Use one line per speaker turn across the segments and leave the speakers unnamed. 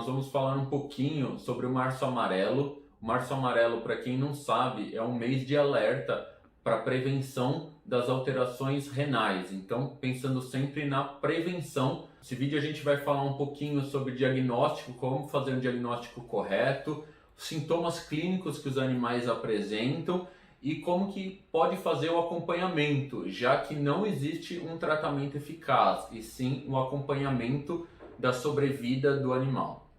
nós vamos falar um pouquinho sobre o Março Amarelo. O Março Amarelo, para quem não sabe, é um mês de alerta para prevenção das alterações renais. Então, pensando sempre na prevenção. Nesse vídeo a gente vai falar um pouquinho sobre diagnóstico, como fazer um diagnóstico correto, sintomas clínicos que os animais apresentam e como que pode fazer o acompanhamento, já que não existe um tratamento eficaz, e sim o acompanhamento da sobrevida do animal.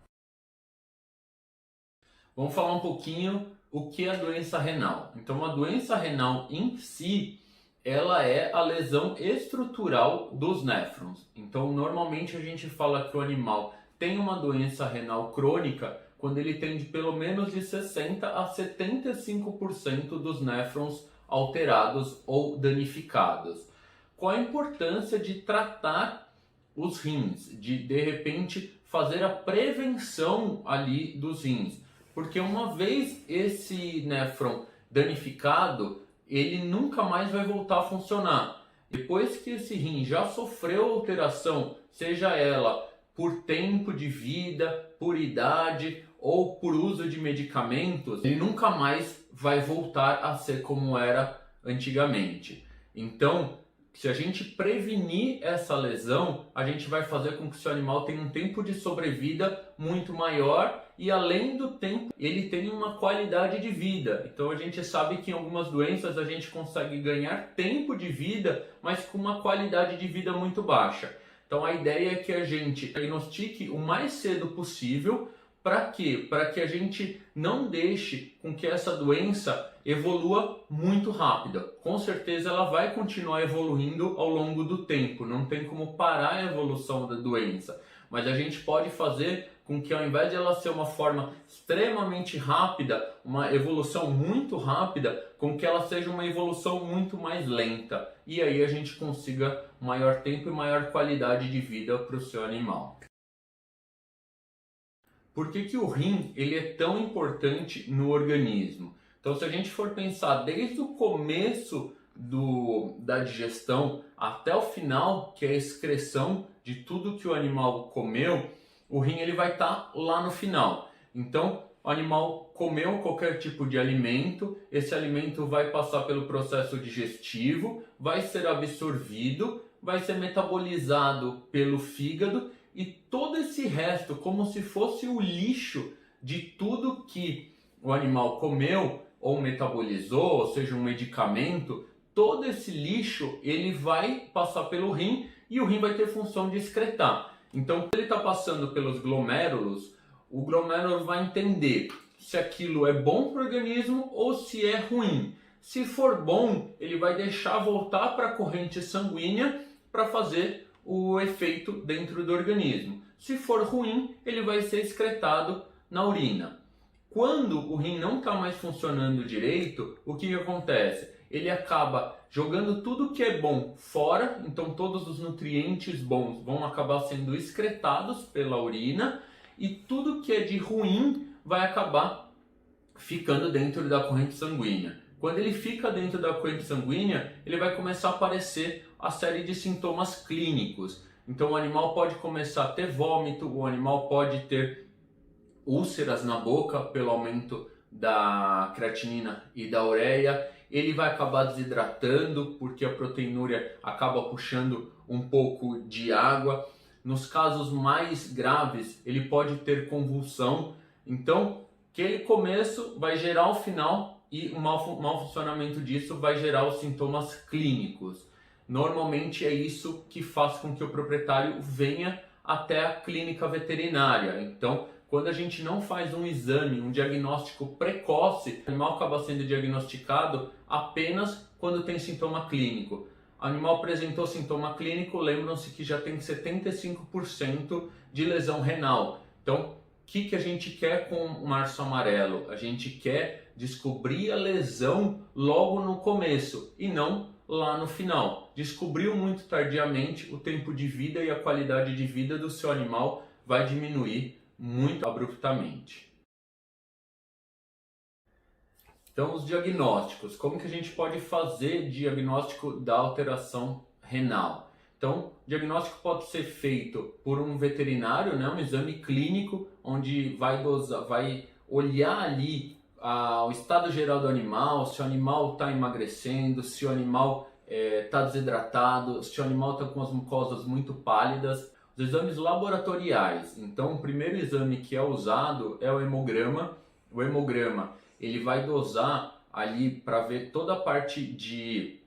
Vamos falar um pouquinho o que é a doença renal. Então, a doença renal em si, ela é a lesão estrutural dos néfrons. Então, normalmente a gente fala que o animal tem uma doença renal crônica quando ele tem de pelo menos de 60 a 75% dos néfrons alterados ou danificados. Qual a importância de tratar os rins, de repente fazer a prevenção ali dos rins? Porque uma vez esse néfron danificado, ele nunca mais vai voltar a funcionar. Depois que esse rim já sofreu alteração, seja ela por tempo de vida, por idade ou por uso de medicamentos, ele nunca mais vai voltar a ser como era antigamente. Então, se a gente prevenir essa lesão, a gente vai fazer com que o seu animal tenha um tempo de sobrevida muito maior e, além do tempo, ele tenha uma qualidade de vida. Então a gente sabe que em algumas doenças a gente consegue ganhar tempo de vida, mas com uma qualidade de vida muito baixa. Então a ideia é que a gente diagnostique o mais cedo possível. Para quê? Para que a gente não deixe com que essa doença evolua muito rápida. Com certeza ela vai continuar evoluindo ao longo do tempo, não tem como parar a evolução da doença. Mas a gente pode fazer com que, ao invés de ela ser uma forma extremamente rápida, uma evolução muito rápida, com que ela seja uma evolução muito mais lenta. E aí a gente consiga maior tempo e maior qualidade de vida para o seu animal. Por que o rim ele é tão importante no organismo? Então, se a gente for pensar desde o começo da digestão até o final, que é a excreção de tudo que o animal comeu, o rim ele vai estar lá no final. Então, o animal comeu qualquer tipo de alimento, esse alimento vai passar pelo processo digestivo, vai ser absorvido, vai ser metabolizado pelo fígado, e todo esse resto, como se fosse o lixo de tudo que o animal comeu ou metabolizou, ou seja, um medicamento, todo esse lixo ele vai passar pelo rim e o rim vai ter função de excretar. Então, quando ele está passando pelos glomérulos, o glomérulo vai entender se aquilo é bom para o organismo ou se é ruim. Se for bom, ele vai deixar voltar para a corrente sanguínea para fazer o efeito dentro do organismo. Se for ruim, ele vai ser excretado na urina. Quando o rim não está mais funcionando direito, o que acontece? Ele acaba jogando tudo que é bom fora, então todos os nutrientes bons vão acabar sendo excretados pela urina e tudo que é de ruim vai acabar ficando dentro da corrente sanguínea. Quando ele fica dentro da corrente sanguínea, ele vai começar a aparecer a série de sintomas clínicos. Então o animal pode começar a ter vômito, o animal pode ter úlceras na boca pelo aumento da creatinina e da ureia, ele vai acabar desidratando porque a proteinúria acaba puxando um pouco de água. Nos casos mais graves, ele pode ter convulsão. Então, aquele começo vai gerar o final e o mau funcionamento disso vai gerar os sintomas clínicos. Normalmente é isso que faz com que o proprietário venha até a clínica veterinária. Então, quando a gente não faz um exame, um diagnóstico precoce, o animal acaba sendo diagnosticado apenas quando tem sintoma clínico. O animal apresentou sintoma clínico, lembram-se que já tem 75% de lesão renal. Então, o que a gente quer com o Março Amarelo? A gente quer descobrir a lesão logo no começo e não lá no final. Descobriu muito tardiamente, o tempo de vida e a qualidade de vida do seu animal vai diminuir muito abruptamente. Então, os diagnósticos. Como que a gente pode fazer diagnóstico da alteração renal? Então, o diagnóstico pode ser feito por um veterinário, né, um exame clínico, onde vai olhar ali o estado geral do animal, se o animal está emagrecendo, se o animal está desidratado, se o animal está com as mucosas muito pálidas. Os exames laboratoriais, então o primeiro exame que é usado é o hemograma. O hemograma ele vai dosar ali para ver toda a parte de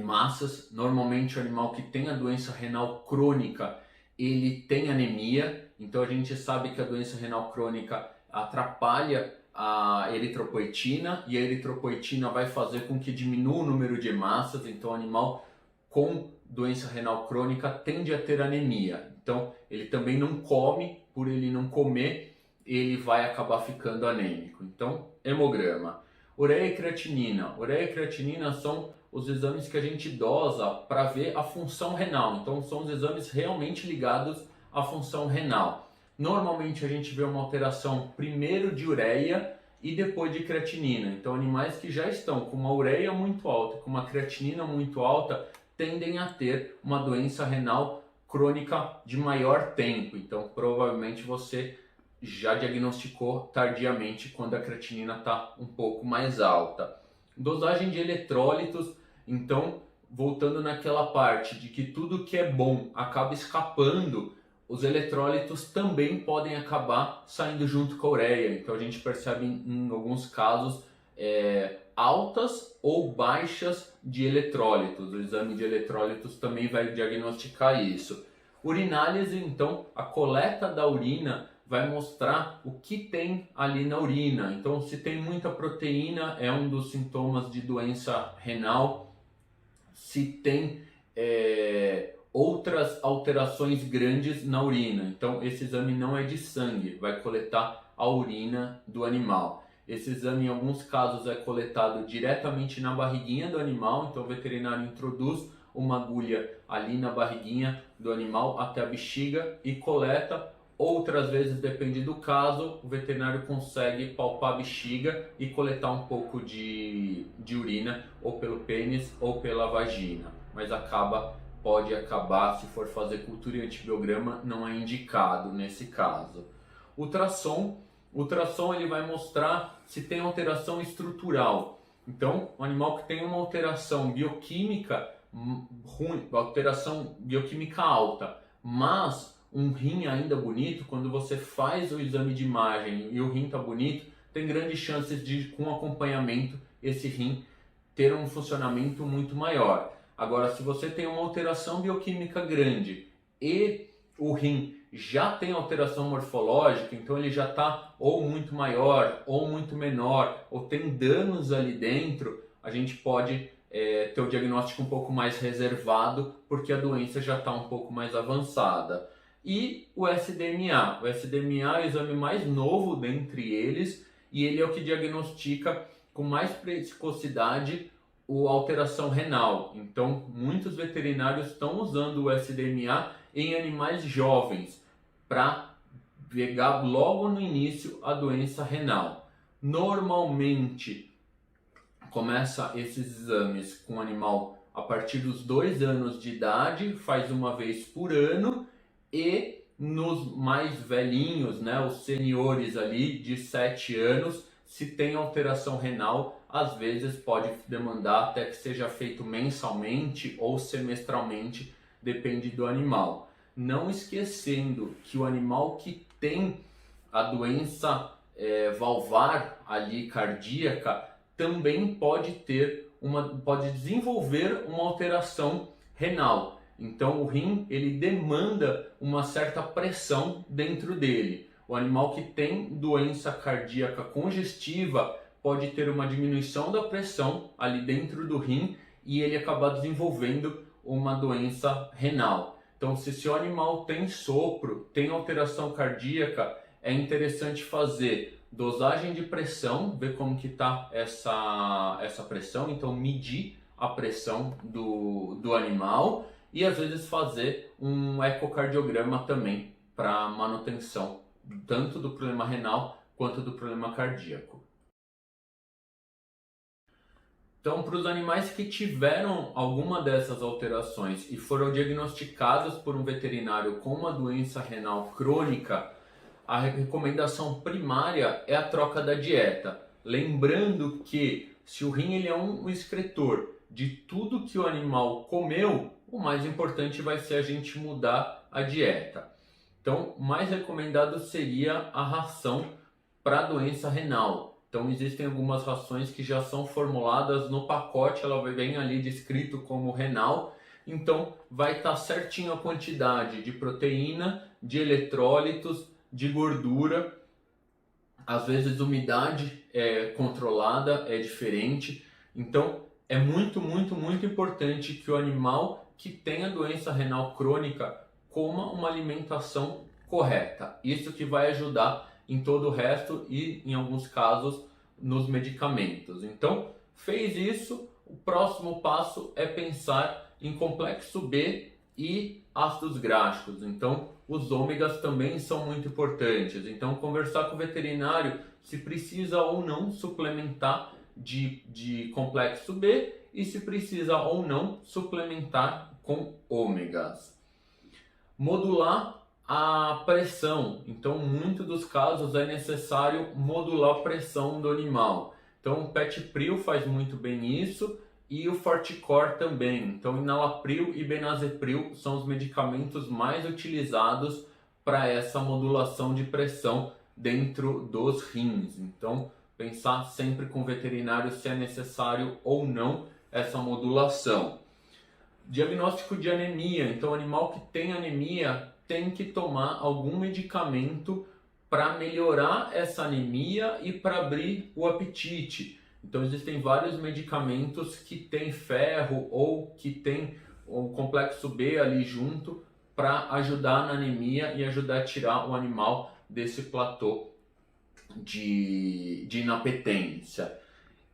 massas. Normalmente o animal que tem a doença renal crônica, ele tem anemia, então a gente sabe que a doença renal crônica atrapalha a eritropoetina, e a eritropoetina vai fazer com que diminua o número de hemácias, então o animal com doença renal crônica tende a ter anemia. Então ele também não come, por ele não comer, ele vai acabar ficando anêmico. Então, hemograma. Ureia e creatinina. Ureia e creatinina são os exames que a gente dosa para ver a função renal. Então, são os exames realmente ligados à função renal. Normalmente a gente vê uma alteração primeiro de ureia e depois de creatinina. Então, animais que já estão com uma ureia muito alta, com uma creatinina muito alta, tendem a ter uma doença renal crônica de maior tempo. Então, provavelmente você já diagnosticou tardiamente quando a creatinina está um pouco mais alta. Dosagem de eletrólitos, então, voltando naquela parte de que tudo que é bom acaba escapando, os eletrólitos também podem acabar saindo junto com a ureia. Então a gente percebe em alguns casos altas ou baixas de eletrólitos. O exame de eletrólitos também vai diagnosticar isso. Urinálise, então, a coleta da urina vai mostrar o que tem ali na urina. Então, se tem muita proteína, é um dos sintomas de doença renal. Se tem outras alterações grandes na urina. Então, esse exame não é de sangue, vai coletar a urina do animal. Esse exame, em alguns casos, é coletado diretamente na barriguinha do animal. Então, o veterinário introduz uma agulha ali na barriguinha do animal até a bexiga e coleta. Outras vezes, depende do caso, o veterinário consegue palpar a bexiga e coletar um pouco de urina, ou pelo pênis ou pela vagina. Mas pode acabar, se for fazer cultura e antibiograma, não é indicado nesse caso. Ultrassom ele vai mostrar se tem alteração estrutural. Então, o animal que tem uma alteração bioquímica ruim, alteração bioquímica alta, mas um rim ainda bonito, quando você faz o exame de imagem e o rim está bonito, tem grandes chances de, com acompanhamento, esse rim ter um funcionamento muito maior. Agora, se você tem uma alteração bioquímica grande e o rim já tem alteração morfológica, então ele já está ou muito maior ou muito menor, ou tem danos ali dentro, a gente pode ter o diagnóstico um pouco mais reservado, porque a doença já está um pouco mais avançada. E o SDMA. O SDMA é o exame mais novo dentre eles e ele é o que diagnostica com mais precocidade a alteração renal. Então, muitos veterinários estão usando o SDMA em animais jovens para pegar logo no início a doença renal. Normalmente, começa esses exames com o animal a partir dos 2 anos de idade, faz uma vez por ano, e nos mais velhinhos, né, os seniores ali de 7 anos, se tem alteração renal, às vezes pode demandar até que seja feito mensalmente ou semestralmente, depende do animal. Não esquecendo que o animal que tem a doença valvar ali cardíaca também pode desenvolver uma alteração renal. Então o rim ele demanda uma certa pressão dentro dele. O animal que tem doença cardíaca congestiva pode ter uma diminuição da pressão ali dentro do rim e ele acabar desenvolvendo uma doença renal. Então, se seu animal tem sopro, tem alteração cardíaca, é interessante fazer dosagem de pressão, ver como que está essa pressão, então medir a pressão do animal e às vezes fazer um ecocardiograma também para manutenção tanto do problema renal quanto do problema cardíaco. Então, para os animais que tiveram alguma dessas alterações e foram diagnosticados por um veterinário com uma doença renal crônica, a recomendação primária é a troca da dieta. Lembrando que se o rim ele é um excretor de tudo que o animal comeu, o mais importante vai ser a gente mudar a dieta. Então, o mais recomendado seria a ração para doença renal. Então existem algumas rações que já são formuladas no pacote, ela vem ali descrito como renal, então vai estar certinho a quantidade de proteína, de eletrólitos, de gordura, às vezes umidade controlada é diferente, então é muito importante que o animal que tenha doença renal crônica coma uma alimentação correta. Isso que vai ajudar em todo o resto e, em alguns casos, nos medicamentos. Então, fez isso, o próximo passo é pensar em complexo B e ácidos graxos. Então, os ômegas também são muito importantes. Então, conversar com o veterinário se precisa ou não suplementar de complexo B e se precisa ou não suplementar com ômegas. Modular a pressão, então em muitos dos casos é necessário modular a pressão do animal. Então o Petpril faz muito bem isso e o Forticor também. Então Enalapril e Benazepril são os medicamentos mais utilizados para essa modulação de pressão dentro dos rins. Então pensar sempre com o veterinário se é necessário ou não essa modulação. Diagnóstico de anemia, então o animal que tem anemia tem que tomar algum medicamento para melhorar essa anemia e para abrir o apetite. Então existem vários medicamentos que têm ferro ou que tem o complexo B ali junto para ajudar na anemia e ajudar a tirar o animal desse platô de inapetência.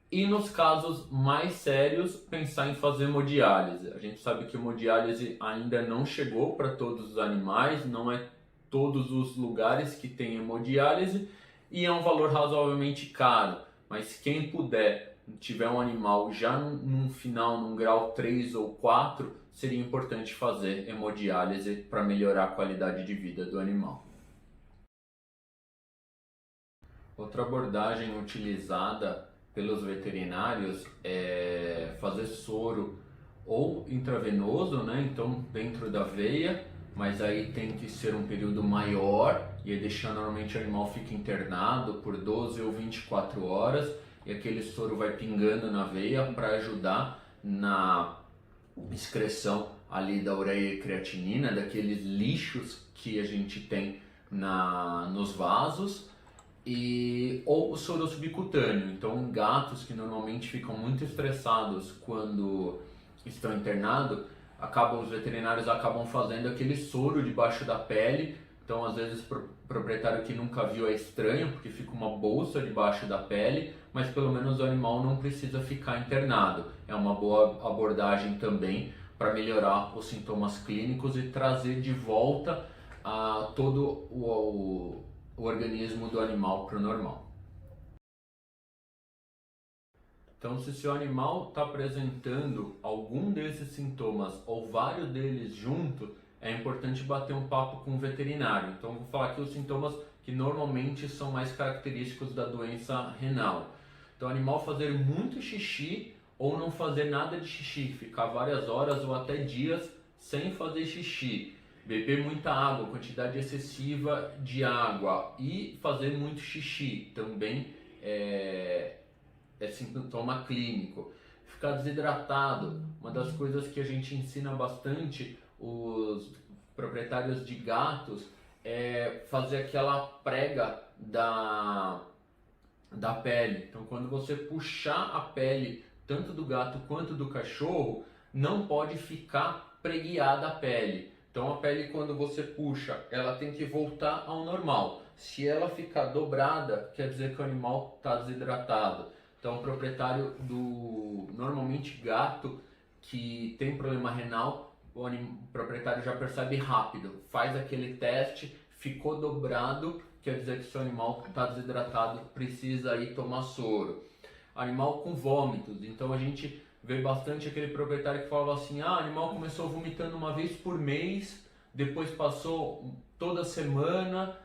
E nos casos mais sérios, pensar em fazer hemodiálise. A gente sabe que a hemodiálise ainda não chegou para todos os animais, não é todos os lugares que tem hemodiálise e é um valor razoavelmente caro. Mas quem puder, tiver um animal já num final, num grau 3 ou 4, seria importante fazer hemodiálise para melhorar a qualidade de vida do animal. Outra abordagem utilizada pelos veterinários é fazer soro ou intravenoso, né? Então dentro da veia, mas aí tem que ser um período maior e aí deixar normalmente o animal fica internado por 12 ou 24 horas e aquele soro vai pingando na veia para ajudar na excreção ali da ureia e creatinina, daqueles lixos que a gente tem nos vasos. Ou o soro subcutâneo, então gatos que normalmente ficam muito estressados quando estão internados, os veterinários acabam fazendo aquele soro debaixo da pele, então às vezes o proprietário que nunca viu é estranho, porque fica uma bolsa debaixo da pele, mas pelo menos o animal não precisa ficar internado. É uma boa abordagem também para melhorar os sintomas clínicos e trazer de volta todo o organismo do animal para o normal. Então, se seu animal está apresentando algum desses sintomas ou vários deles junto, é importante bater um papo com o veterinário. Então, vou falar aqui os sintomas que normalmente são mais característicos da doença renal. Então, o animal fazer muito xixi ou não fazer nada de xixi, ficar várias horas ou até dias sem fazer xixi. Beber muita água, quantidade excessiva de água e fazer muito xixi também é sintoma clínico. Ficar desidratado, uma das coisas que a gente ensina bastante os proprietários de gatos é fazer aquela prega da pele. Então quando você puxar a pele tanto do gato quanto do cachorro, não pode ficar preguiada a pele. Então a pele, quando você puxa, ela tem que voltar ao normal. Se ela ficar dobrada, quer dizer que o animal está desidratado. Então o proprietário normalmente gato que tem problema renal, o proprietário já percebe rápido. Faz aquele teste, ficou dobrado, quer dizer que seu animal está desidratado, precisa ir tomar soro. animal com vômitos. Então a gente vê bastante aquele proprietário que falava assim, o animal começou vomitando uma vez por mês, depois passou toda semana,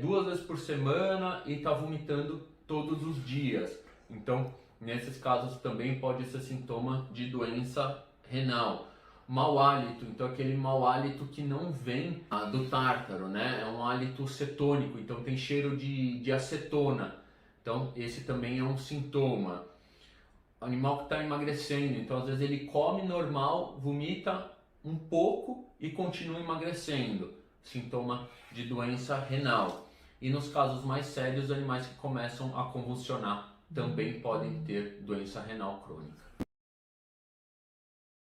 2 vezes por semana e está vomitando todos os dias. Então, nesses casos também pode ser sintoma de doença renal. Mau hálito, então aquele mau hálito que não vem do tártaro, né? É um hálito cetônico, então tem cheiro de acetona. Então esse também é um sintoma. O animal que está emagrecendo, então às vezes ele come normal, vomita um pouco e continua emagrecendo. Sintoma de doença renal. E nos casos mais sérios, animais que começam a convulsionar também podem ter doença renal crônica.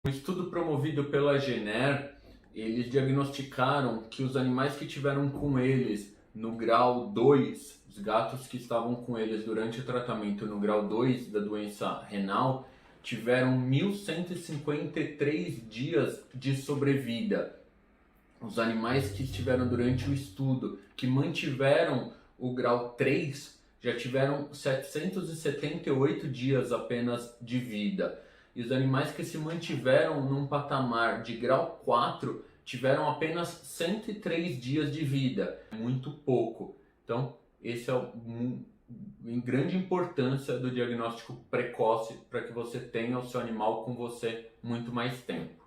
Um estudo promovido pela Gener, eles diagnosticaram que os animais que tiveram com eles no grau 2, os gatos que estavam com eles durante o tratamento no grau 2 da doença renal, tiveram 1.153 dias de sobrevida. Os animais que estiveram durante o estudo, que mantiveram o grau 3, já tiveram 778 dias apenas de vida. E os animais que se mantiveram num patamar de grau 4 tiveram apenas 103 dias de vida, muito pouco. Então, esse é em grande importância do diagnóstico precoce para que você tenha o seu animal com você muito mais tempo.